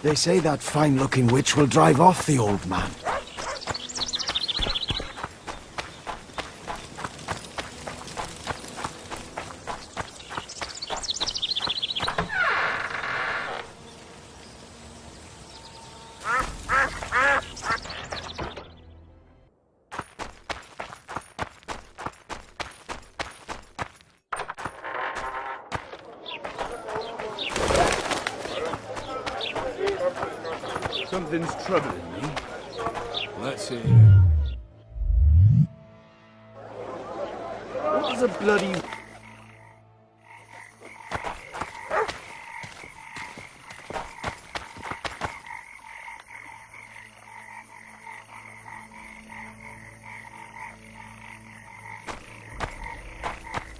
They say that fine-looking witch will drive off the old man. Something's troubling me. Let's see. What was a bloody...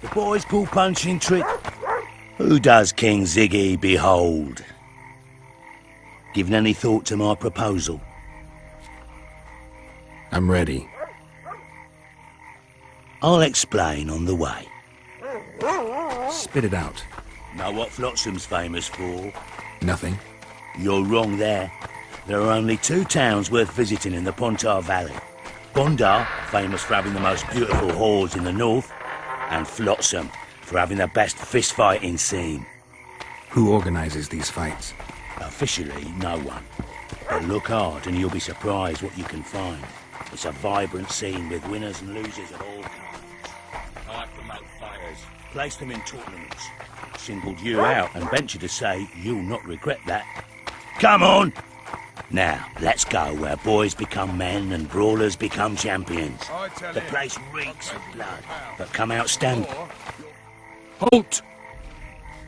The boys pull punching trick. Who does King Ziggy behold? Given any thought to my proposal? I'm ready. I'll explain on the way. Spit it out. Know what Flotsam's famous for? Nothing. You're wrong there. There are only 2 towns worth visiting in the Pontar Valley. Bondar, famous for having the most beautiful whores in the north, and Flotsam, for having the best fist-fighting scene. Who organizes these fights? Officially, no one. But look hard and you'll be surprised what you can find. It's a vibrant scene with winners and losers of all kinds. I promote fighters, place them in tournaments. Singled you out and venture to say you'll not regret that. Come on! Now, let's go where boys become men and brawlers become champions. The place reeks of blood, but come out standing. Halt!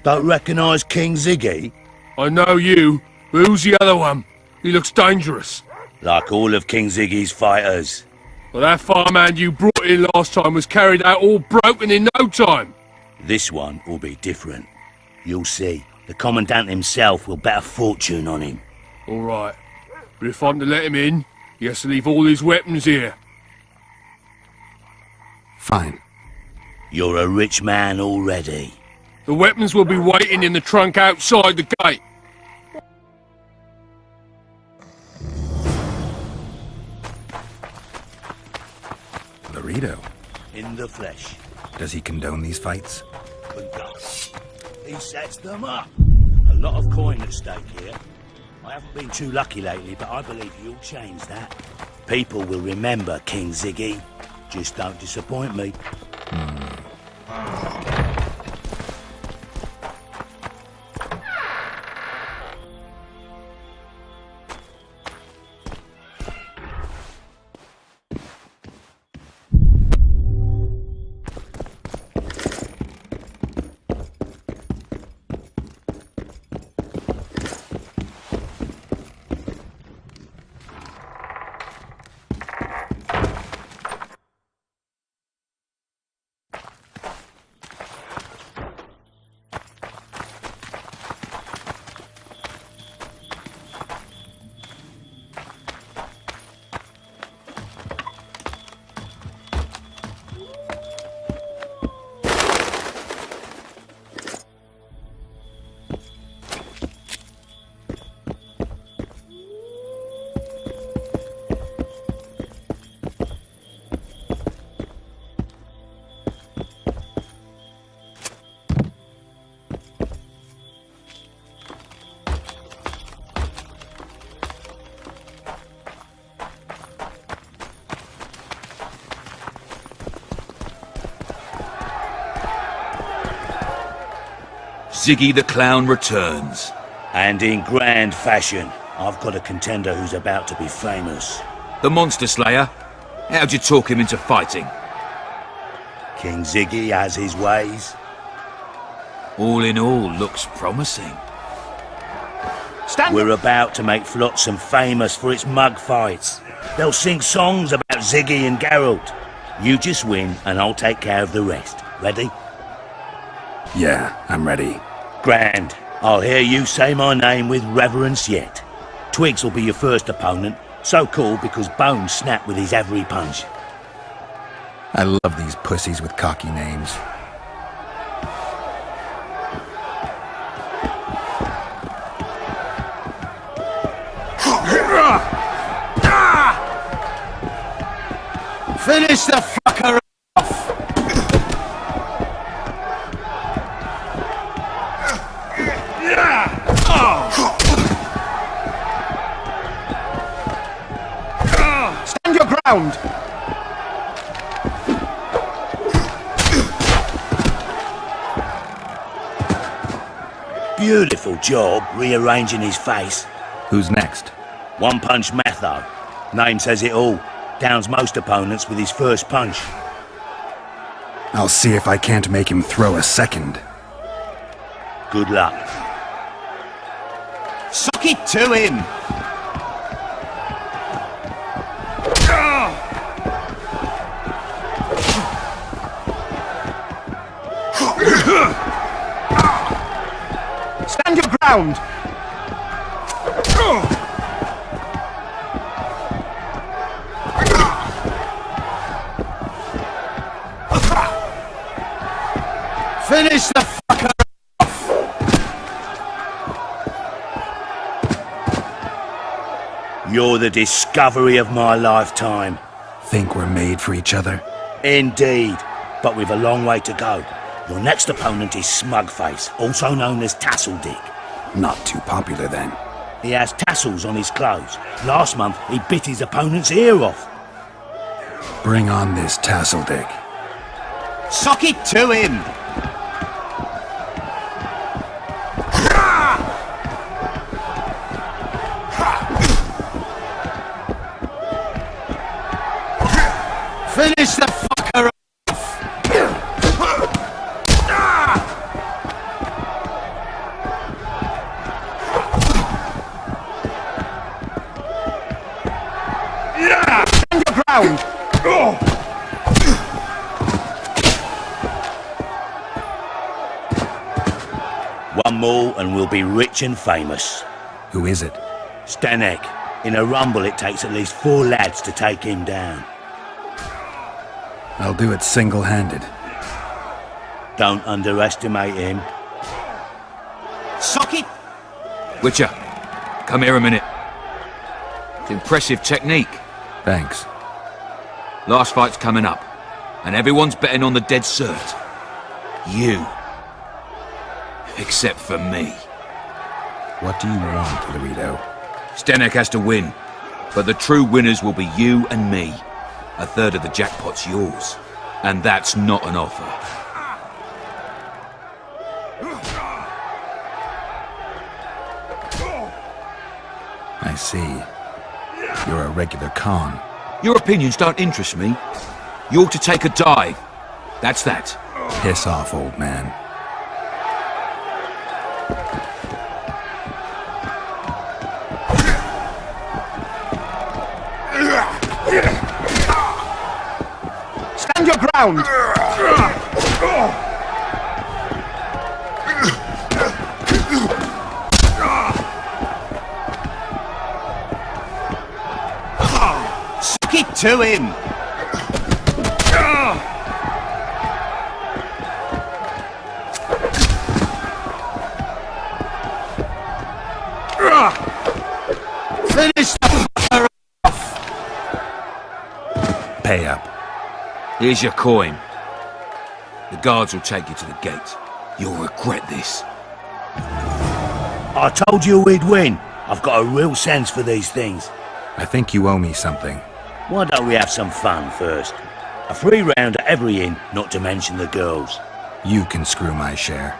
Don't recognise King Ziggy? I know you, but who's the other one? He looks dangerous. Like all of King Ziggy's fighters. Well, that fireman you brought in last time was carried out all broken in no time. This one will be different. You'll see. The Commandant himself will bet a fortune on him. All right. But if I'm to let him in, he has to leave all his weapons here. Fine. You're a rich man already. The weapons will be waiting in the trunk outside the gate. Laredo. In the flesh. Does he condone these fights? He sets them up. A lot of coin at stake here. I haven't been too lucky lately, but I believe you'll change that. People will remember King Ziggy. Just don't disappoint me. Ziggy the Clown returns. And in grand fashion. I've got a contender who's about to be famous. The Monster Slayer? How'd you talk him into fighting? King Ziggy has his ways. All in all, looks promising. We're about to make Flotsam famous for its mug fights. They'll sing songs about Ziggy and Geralt. You just win and I'll take care of the rest. Ready? Yeah, I'm ready. Grand. I'll hear you say my name with reverence yet. Twigs will be your first opponent. So called because Bones snapped with his every punch. I love these pussies with cocky names. Finish the fucker off! Stand your ground! Beautiful job rearranging his face. Who's next? One punch Matho. Name says it all. Downs most opponents with his first punch. I'll see if I can't make him throw a second. Good luck. Suck it to him! Stand your ground! Finish the fucker off! You're the discovery of my lifetime. Think we're made for each other? Indeed, but we've a long way to go. Your next opponent is Smugface, also known as Tassel Dick. Not too popular then. He has tassels on his clothes. Last month, he bit his opponent's ear off. Bring on this tassel dick. Suck it to him! Finish the fucker off! Stand your ground! One more and we'll be rich and famous. Who is it? Stanek. In a rumble it takes at least 4 lads to take him down. I'll do it single-handed. Don't underestimate him. Suck it! Witcher, come here a minute. It's impressive technique. Thanks. Last fight's coming up, and everyone's betting on the dead cert. You. Except for me. What do you want, Luido? Stanek has to win, but the true winners will be you and me. A third of the jackpot's yours, and that's not an offer. I see. You're a regular con. Your opinions don't interest me. You ought to take a dive. That's that. Piss off, old man. Stand your ground! Suck it to him! Finish the fucker off! Pay up. Here's your coin. The guards will take you to the gate. You'll regret this. I told you we'd win. I've got a real sense for these things. I think you owe me something. Why don't we have some fun first? A free round at every inn, not to mention the girls. You can screw my share.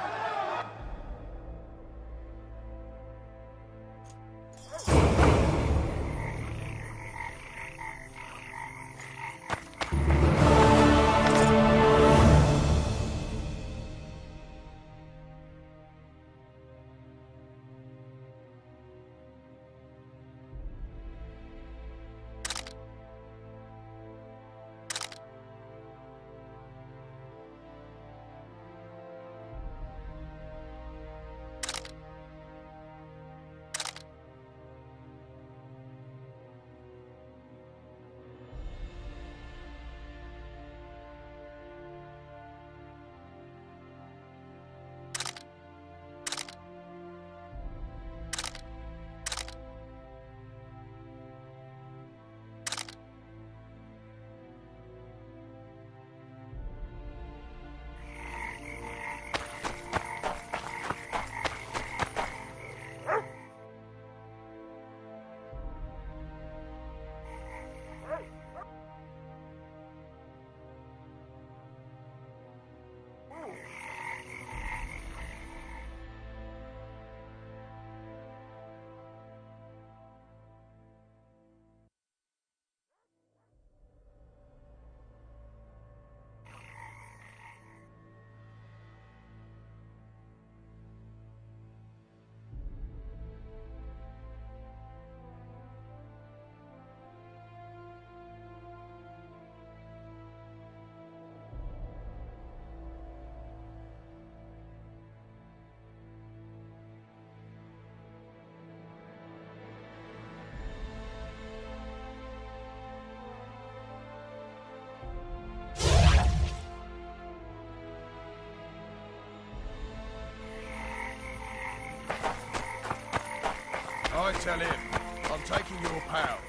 tell him I'm taking your pouch.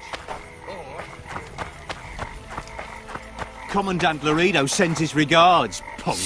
Or... Commandant Laredo sends his regards, punk.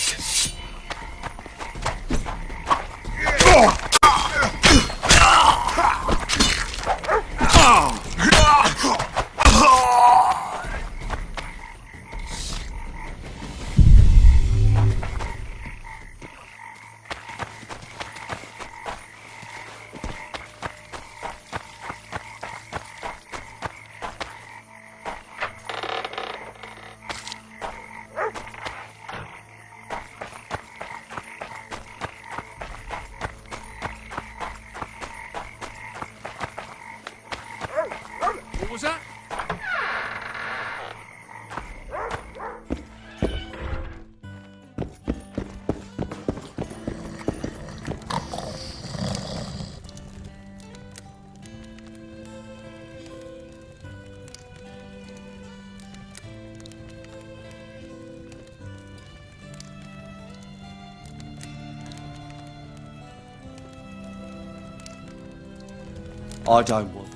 What was that? I don't want.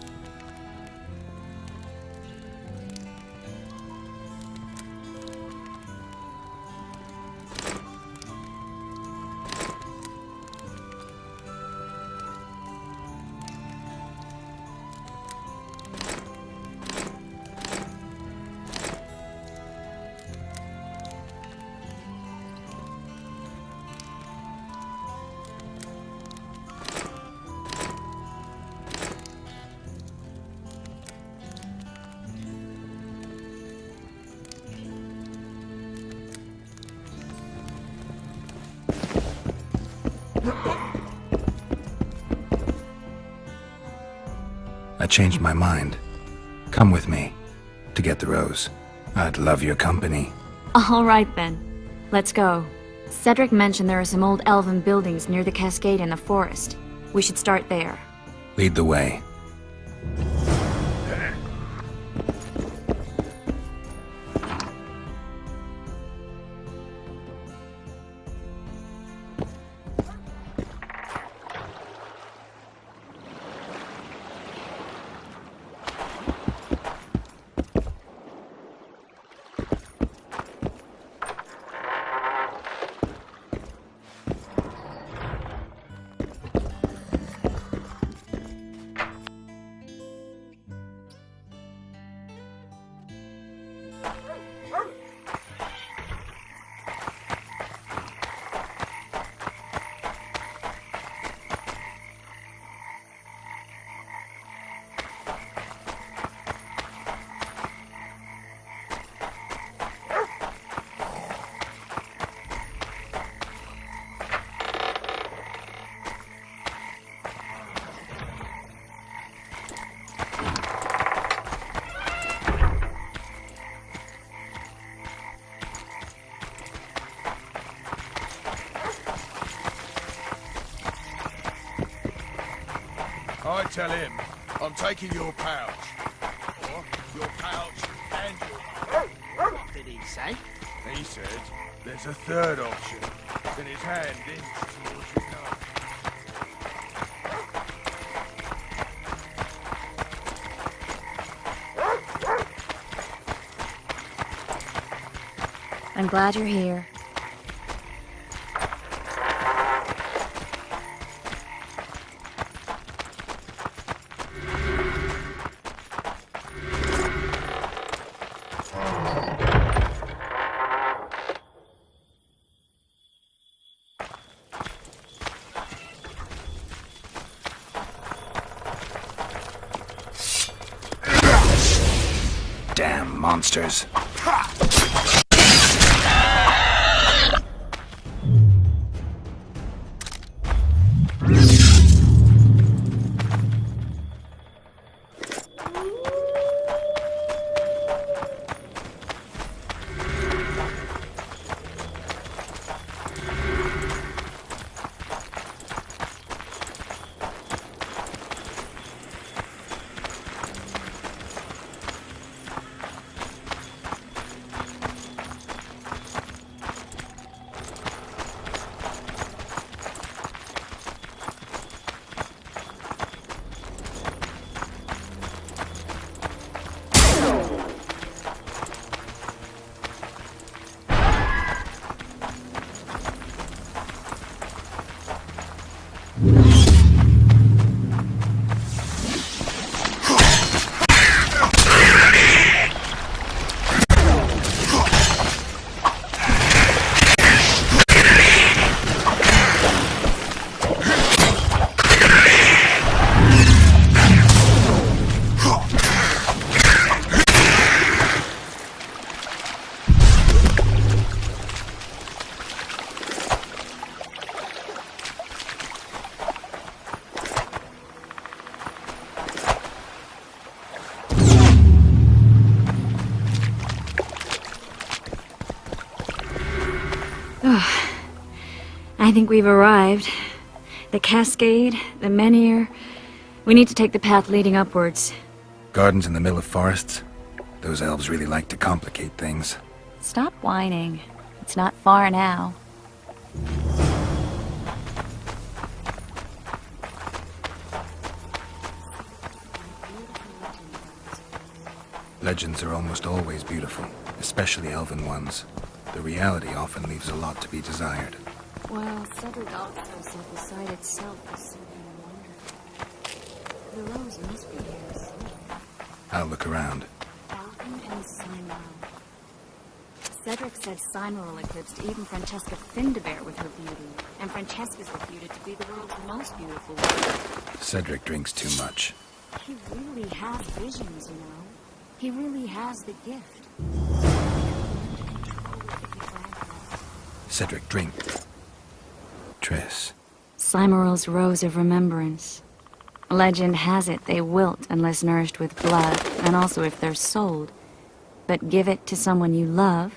I changed my mind. Come with me to get the rose. I'd love your company. All right then. Let's go. Cedric mentioned there are some old elven buildings near the cascade in the forest. We should start there. Lead the way. I tell him I'm taking your pouch. Or your pouch and your... What did he say? He said there's a third option. Then his hand inched towards your nose. I'm glad you're here. Damn monsters. I think we've arrived. The cascade, the menhir. We need to take the path leading upwards. Gardens in the middle of forests. Those elves really like to complicate things. Stop whining. It's not far now. Legends are almost always beautiful, especially elven ones. The reality often leaves a lot to be desired. Well, Cedric also said the site itself was something wonderful. The rose must be here. I'll look around. Falcon and Cymoril. Cedric said Cymoril eclipsed even Francesca Findabair with her beauty, and Francesca's reputed to be the world's most beautiful woman. Cedric drinks too much. He really has visions, you know. He really has the gift. Cedric, drink. Triss. Cymoril's Rose of Remembrance. Legend has it they wilt unless nourished with blood, and also if they're sold. But give it to someone you love,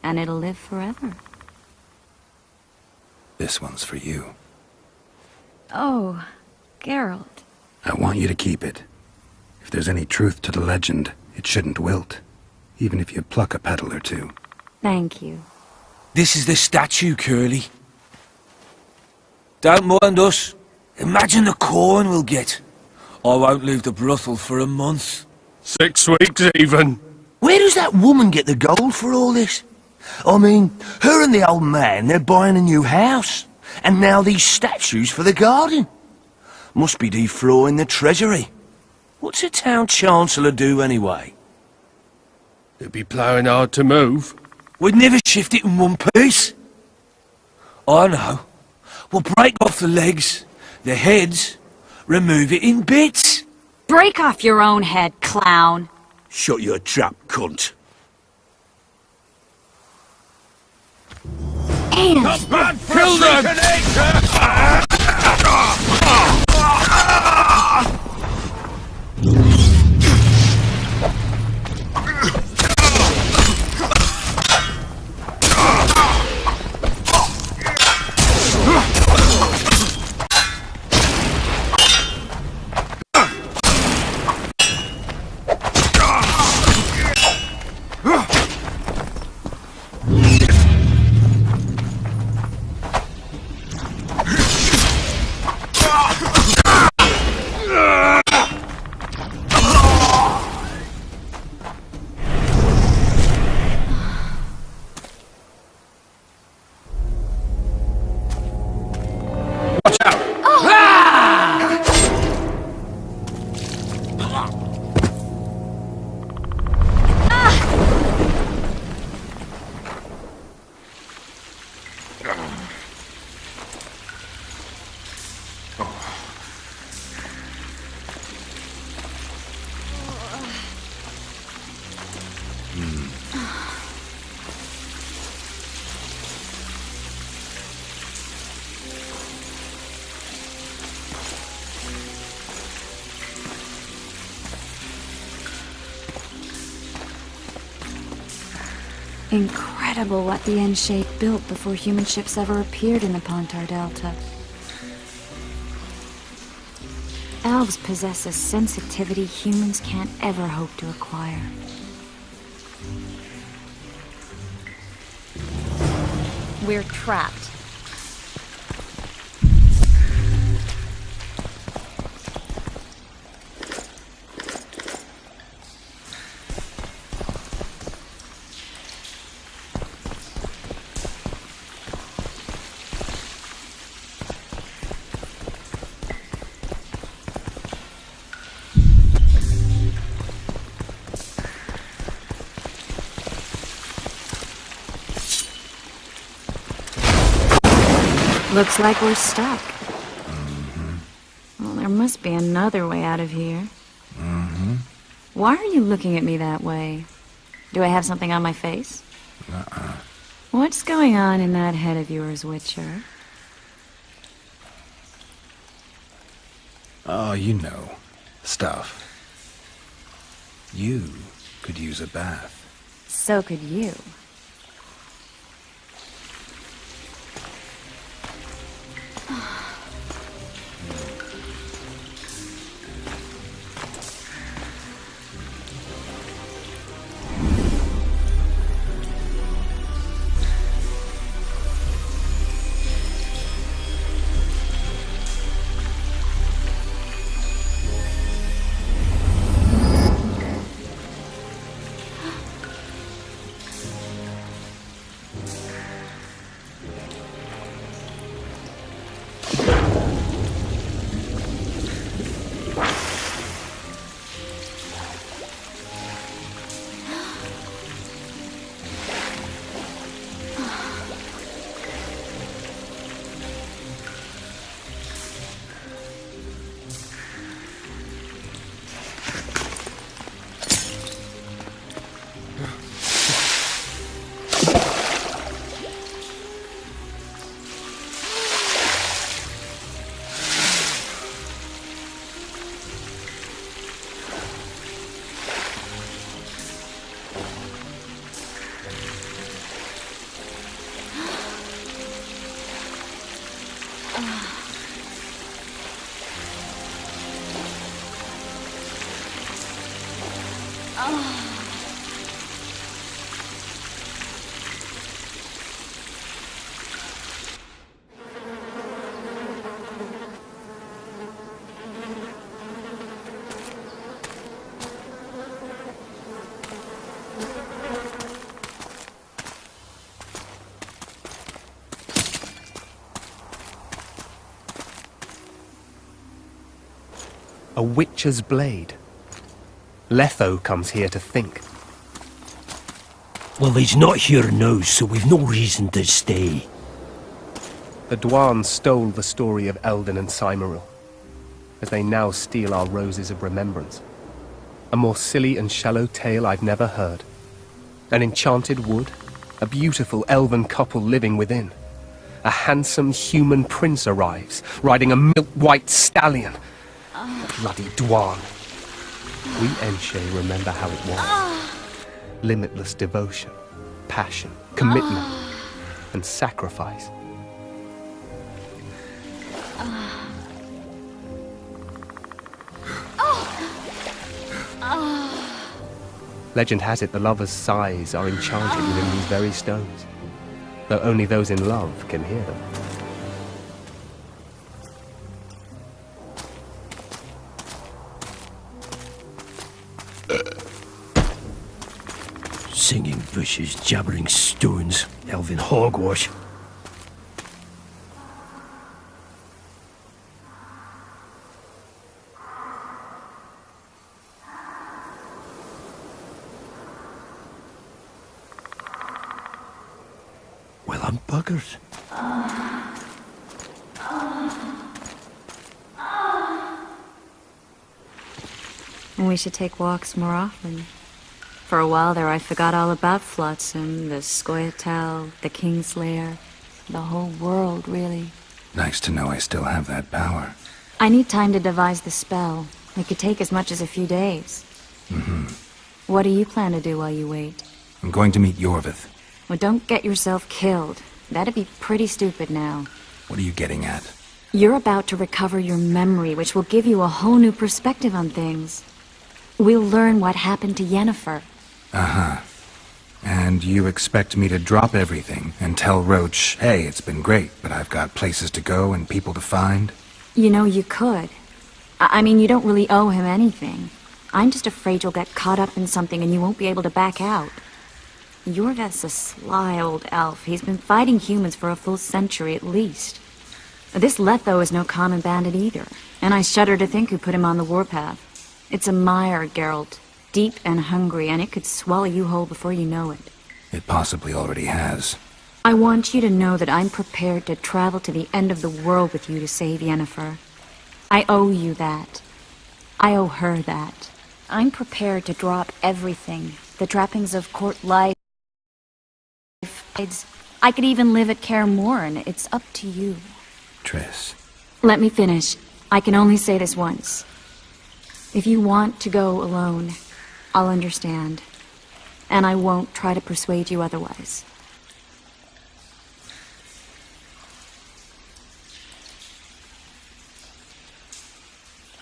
and it'll live forever. This one's for you. Oh, Geralt. I want you to keep it. If there's any truth to the legend, it shouldn't wilt. Even if you pluck a petal or two. Thank you. This is the statue, Curly. Don't mind us. Imagine the corn we'll get. I won't leave the brothel for a month. 6 weeks even. Where does that woman get the gold for all this? I mean, her and the old man, they're buying a new house. And now these statues for the garden. Must be deflawing the treasury. What's a town chancellor do anyway? It'd be ploughing hard to move. We'd never shift it in one piece. I know. We'll break off the legs, the heads, remove it in bits. Break off your own head, clown. Shut your trap, cunt. And Kill them! Incredible what the N-shape built before human ships ever appeared in the Pontar Delta. Elves possess a sensitivity humans can't ever hope to acquire. We're trapped. Looks like we're stuck. Well, there must be another way out of here. Why are you looking at me that way? Do I have something on my face? What's going on in that head of yours, Witcher? Oh, you know. Stuff. You could use a bath. So could you. A witcher's blade. Letho comes here to think. Well, he's not here now, so we've no reason to stay. The Dwan stole the story of Eldon and Cymoril, as they now steal our roses of remembrance. A more silly and shallow tale I've never heard. An enchanted wood, a beautiful elven couple living within. A handsome human prince arrives, riding a milk-white stallion. Bloody Dwan. We Enshe remember how it was. Limitless devotion, passion, commitment, and sacrifice. Legend has it the lovers' sighs are enchanted within these very stones, though only those in love can hear them. Singing bushes, jabbering stones, elven hogwash. Well, I'm buggered. We should take walks more often. For a while there, I forgot all about Flotsam, the Scoia'tael, the Kingslayer, the whole world, really. Nice to know I still have that power. I need time to devise the spell. It could take as much as a few days. What do you plan to do while you wait? I'm going to meet Yorvith. Well, don't get yourself killed. That'd be pretty stupid now. What are you getting at? You're about to recover your memory, which will give you a whole new perspective on things. We'll learn what happened to Yennefer. Uh-huh. And you expect me to drop everything and tell Roach, hey, it's been great, but I've got places to go and people to find? You know, you could. I mean, you don't really owe him anything. I'm just afraid you'll get caught up in something and you won't be able to back out. Yorvith's a sly old elf. He's been fighting humans for a full century at least. This Letho is no common bandit either, and I shudder to think who put him on the warpath. It's a mire, Geralt. Deep and hungry, and it could swallow you whole before you know it. It possibly already has. I want you to know that I'm prepared to travel to the end of the world with you to save Yennefer. I owe you that. I owe her that. I'm prepared to drop everything. The trappings of court life. I could even live at Kaer Morhen. It's up to you. Triss. Let me finish. I can only say this once. If you want to go alone, I'll understand. And I won't try to persuade you otherwise.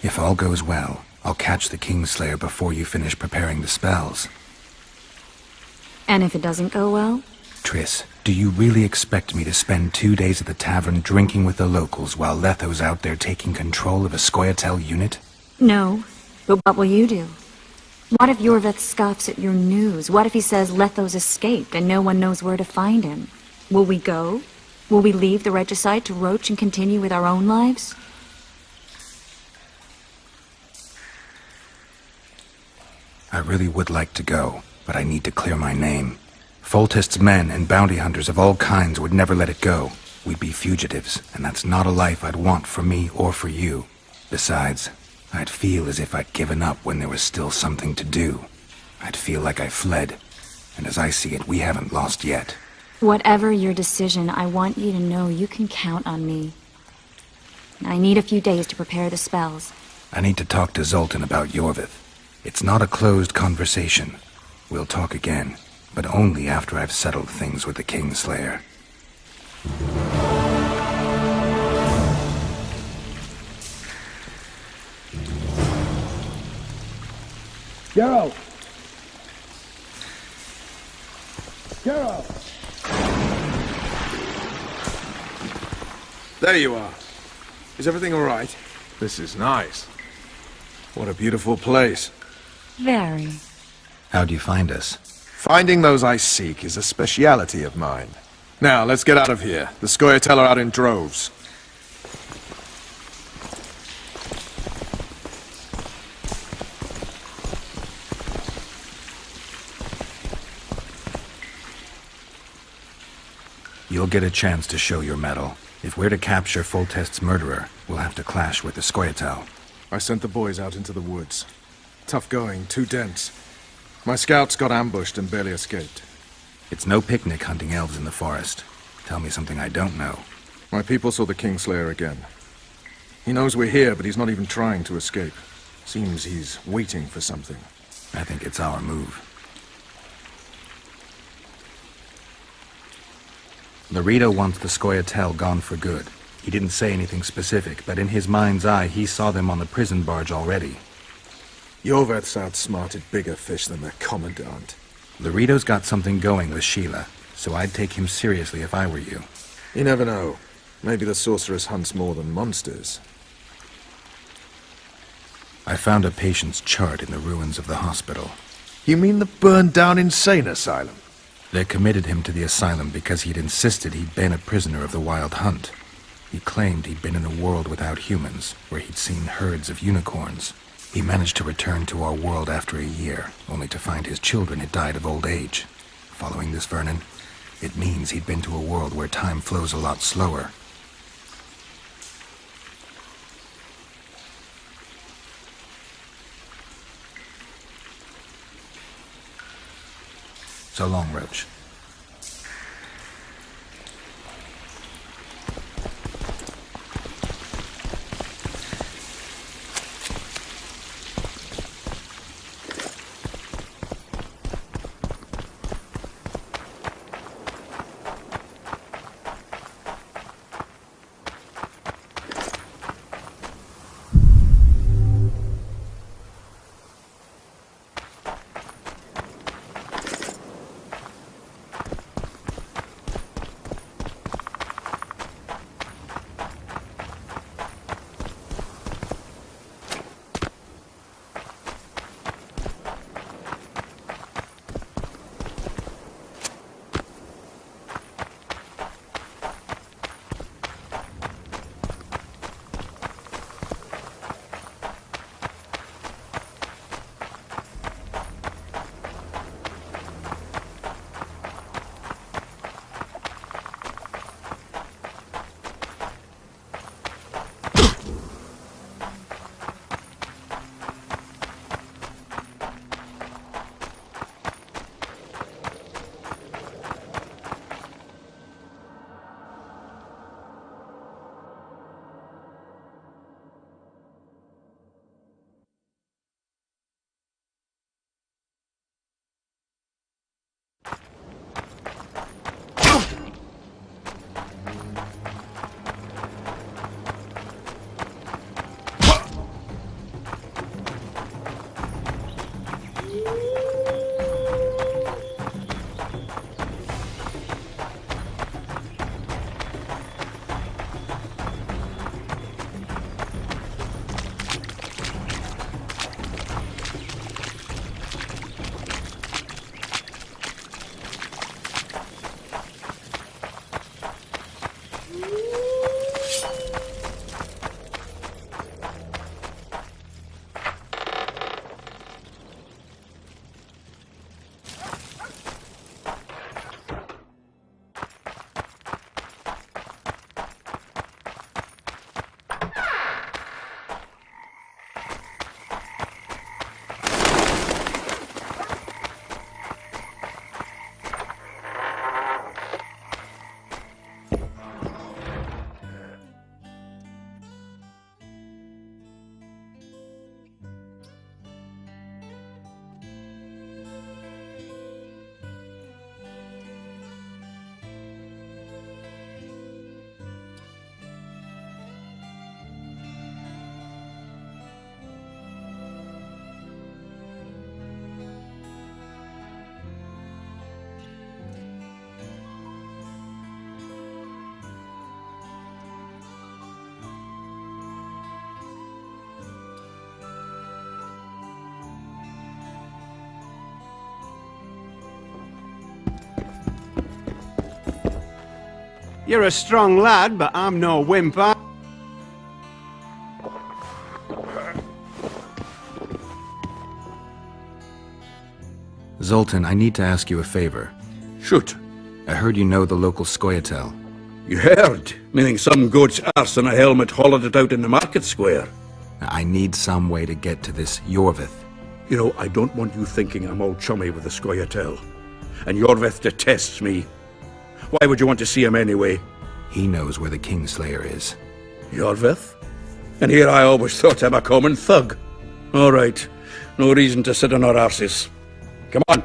If all goes well, I'll catch the Kingslayer before you finish preparing the spells. And if it doesn't go well? Triss, do you really expect me to spend 2 days at the tavern drinking with the locals while Letho's out there taking control of a Scoia'tael unit? No, but what will you do? What if Yorvith scoffs at your news? What if he says Letho's escaped and no one knows where to find him? Will we go? Will we leave the regicide to Roach and continue with our own lives? I really would like to go, but I need to clear my name. Foltest's men and bounty hunters of all kinds would never let it go. We'd be fugitives, and that's not a life I'd want for me or for you. Besides, I'd feel as if I'd given up when there was still something to do. I'd feel like I fled, and as I see it, we haven't lost yet. Whatever your decision, I want you to know you can count on me. I need a few days to prepare the spells. I need to talk to Zoltan about Yorvith. It's not a closed conversation. We'll talk again, but only after I've settled things with the Kingslayer. Geralt! Geralt! There you are. Is everything all right? This is nice. What a beautiful place. Very. How'd you find us? Finding those I seek is a speciality of mine. Now, let's get out of here. The Scoia'tael are out in droves. You'll get a chance to show your mettle. If we're to capture Foltest's murderer, we'll have to clash with the Scoia'tael. I sent the boys out into the woods. Tough going, too dense. My scouts got ambushed and barely escaped. It's no picnic hunting elves in the forest. Tell me something I don't know. My people saw the Kingslayer again. He knows we're here, but he's not even trying to escape. Seems he's waiting for something. I think it's our move. Laredo wants the Scoia'tael gone for good. He didn't say anything specific, but in his mind's eye, he saw them on the prison barge already. Yorveth's outsmarted bigger fish than their commandant. Laredo's got something going with Sheila, so I'd take him seriously if I were you. You never know. Maybe the sorceress hunts more than monsters. I found a patient's chart in the ruins of the hospital. You mean the burned-down insane asylum? They committed him to the asylum because he'd insisted he'd been a prisoner of the Wild Hunt. He claimed he'd been in a world without humans, where he'd seen herds of unicorns. He managed to return to our world after a year, only to find his children had died of old age. Following this, Vernon, it means he'd been to a world where time flows a lot slower. So long, Roach. You're a strong lad, but I'm no wimp. Zoltan, I need to ask you a favor. Shoot. I heard you know the local Scoia'tael. You heard? Meaning some goat's arse in a helmet hollowed it out in the market square. I need some way to get to this Yorvith. You know, I don't want you thinking I'm all chummy with the Scoia'tael. And Yorvith detests me. Why would you want to see him anyway? He knows where the Kingslayer is. Yorvith? And here I always thought him a common thug. All right. No reason to sit on our arses. Come on.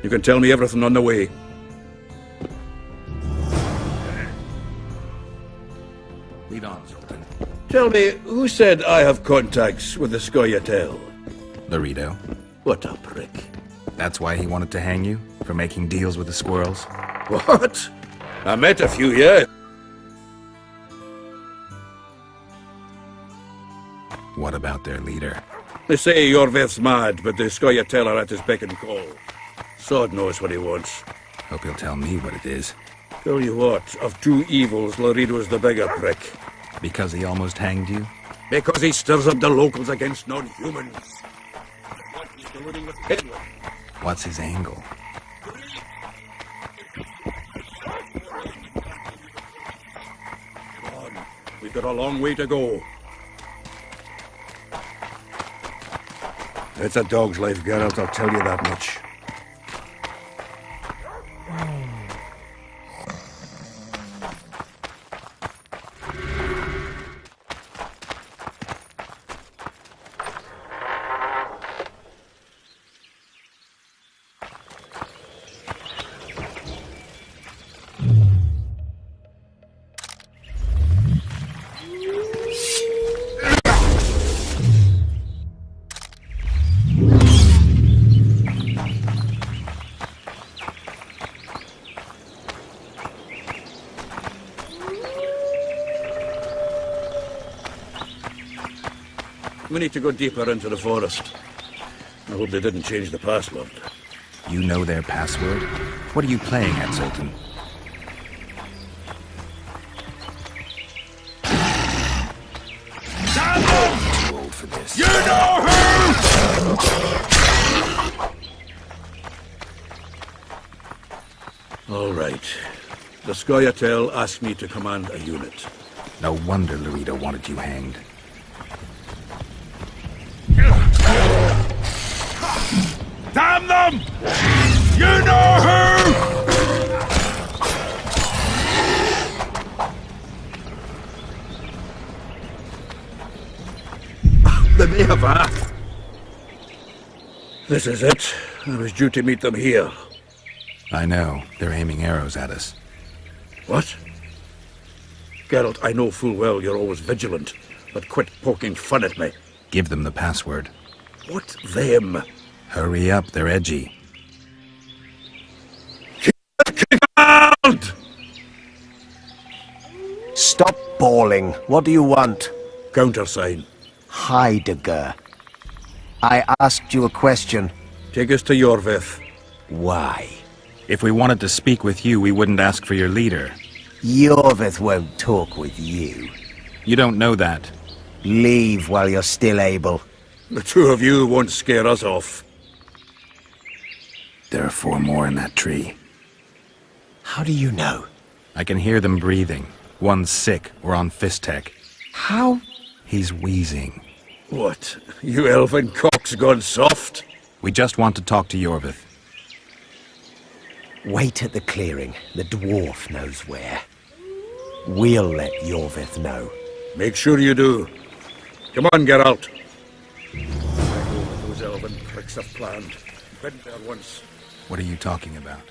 You can tell me everything on the way. Lead on, Zoltan. Tell me, who said I have contacts with the Scoia'tael? Laredo. What a prick. That's why he wanted to hang you? For making deals with the squirrels? What? I met a few, yeah. What about their leader? They say Yorvith's mad, but the Scoia'tael are at his beck and call. Sod knows what he wants. Hope he'll tell me what it is. Tell you what, of two evils, Laredo's the bigger prick. Because he almost hanged you? Because he stirs up the locals against non-humans. What's his angle? Come on, we've got a long way to go. It's a dog's life, Geralt, I'll tell you that much. We need to go deeper into the forest. I hope they didn't change the password. You know their password? What are you playing at, Zoltan? I'm too old for this. You know who! All right. The Scoia'tael asked me to command a unit. No wonder Laredo wanted you hanged. Damn them! You know who! The Mayava! This is it. I was due to meet them here. I know. They're aiming arrows at us. What? Geralt, I know full well you're always vigilant, but quit poking fun at me. Give them the password. What them? Hurry up, they're edgy. Kick out! Stop bawling. What do you want? Countersign. Heidegger. I asked you a question. Take us to Yorvith. Why? If we wanted to speak with you, we wouldn't ask for your leader. Yorvith won't talk with you. You don't know that. Leave while you're still able. The two of you won't scare us off. There are 4 more in that tree. How do you know? I can hear them breathing. One's sick or on Fistek. How? He's wheezing. What? You elfin cock's gone soft? We just want to talk to Yorvith. Wait at the clearing. The dwarf knows where. We'll let Yorvith know. Make sure you do. Come on, Geralt. I know what those elven pricks have planned. Been there once. What are you talking about?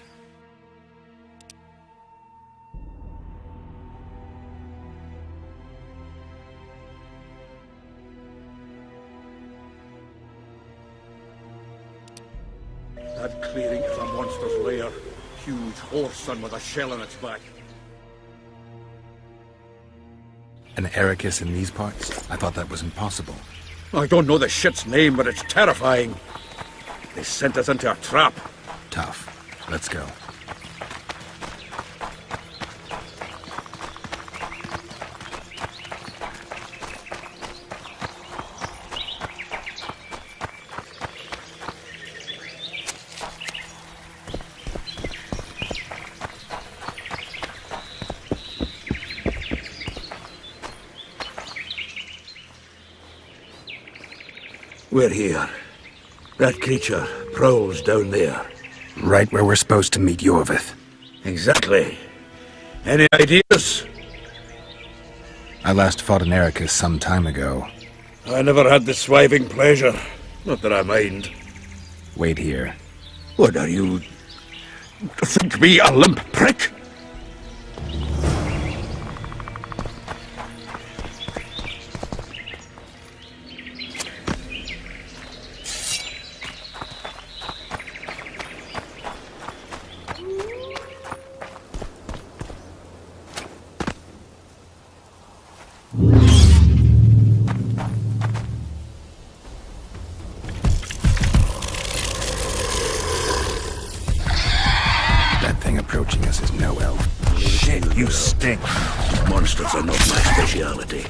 That clearing is a monster's lair. Huge horse son with a shell in its back. An Ericus in these parts? I thought that was impossible. I don't know the shit's name, but it's terrifying. They sent us into a trap. Tough. Let's go. We're here. That creature prowls down there. Right where we're supposed to meet Yorvith. Exactly. Any ideas? I last fought an Ericus some time ago. I never had the swiving pleasure. Not that I mind. Wait here. What are you... think me a limp prick? Approaching us is no elf. Shit, you stink. Monsters are not my speciality.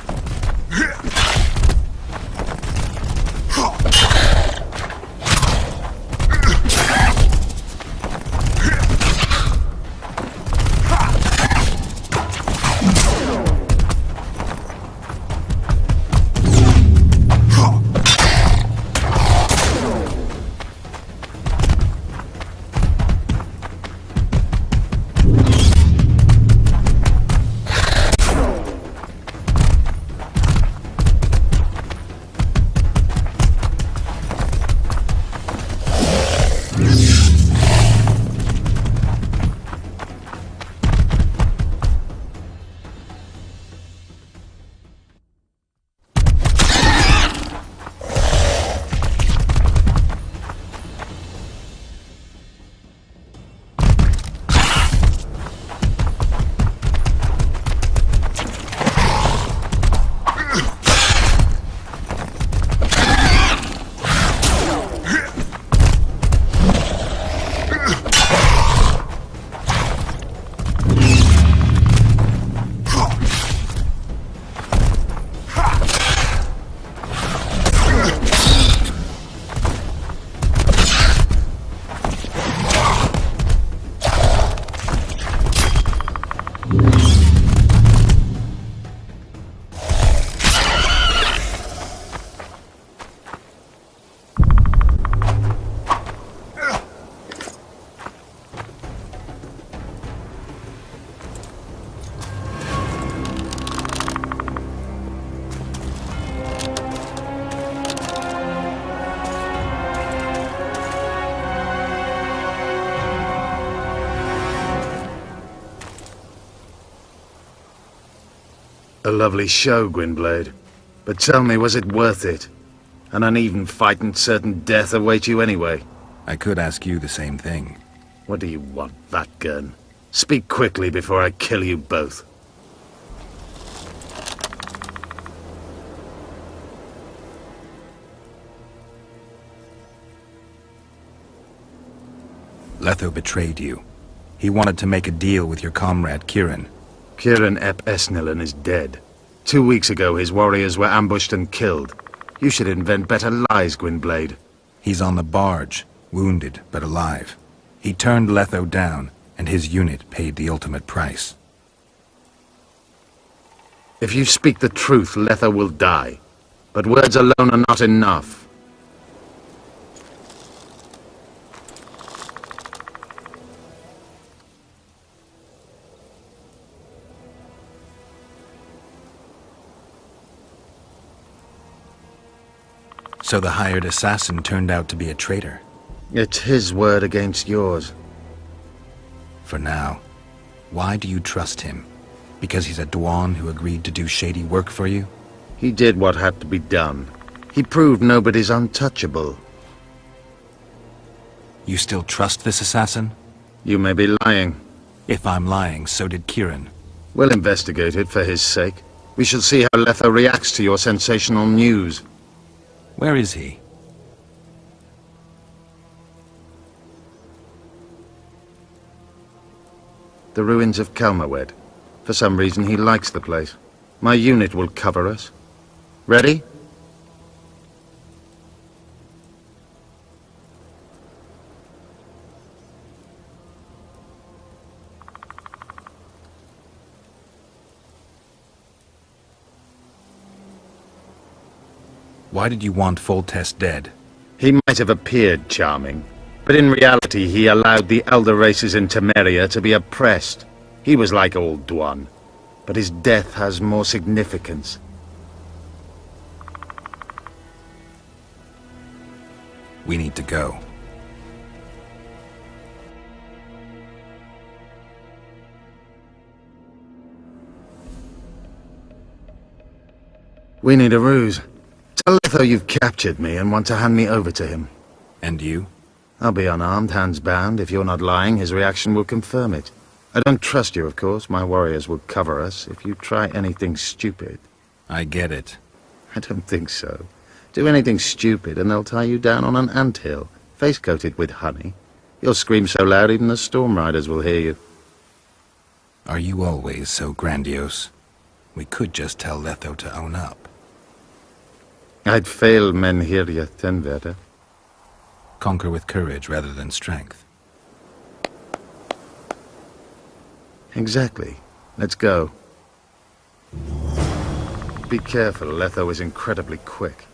A lovely show, Gwynblade. But tell me, was it worth it? An uneven fight and certain death await you anyway. I could ask you the same thing. What do you want, that gun? Speak quickly before I kill you both. Letho betrayed you. He wanted to make a deal with your comrade, Kieran. Kieran Ep Esnilin is dead. 2 weeks ago, his warriors were ambushed and killed. You should invent better lies, Gwynblade. He's on the barge, wounded but alive. He turned Letho down, and his unit paid the ultimate price. If you speak the truth, Letho will die. But words alone are not enough. So the hired assassin turned out to be a traitor. It's his word against yours. For now. Why do you trust him? Because he's a Dwan who agreed to do shady work for you? He did what had to be done. He proved nobody's untouchable. You still trust this assassin? You may be lying. If I'm lying, so did Kieran. We'll investigate it for his sake. We shall see how Letho reacts to your sensational news. Where is he? The ruins of Kelmawed. For some reason, he likes the place. My unit will cover us. Ready? Why did you want Foltest dead? He might have appeared charming, but in reality he allowed the elder races in Temeria to be oppressed. He was like old Dwan, but his death has more significance. We need to go. We need a ruse. Tell Letho you've captured me and want to hand me over to him. And you? I'll be unarmed, hands bound. If you're not lying, his reaction will confirm it. I don't trust you, of course. My warriors will cover us if you try anything stupid. I get it. I don't think so. Do anything stupid and they'll tie you down on an anthill, face-coated with honey. You'll scream so loud even the storm riders will hear you. Are you always so grandiose? We could just tell Letho to own up. I'd fail Menhiria Tenverde. Conquer with courage rather than strength. Exactly. Let's go. Be careful, Letho is incredibly quick.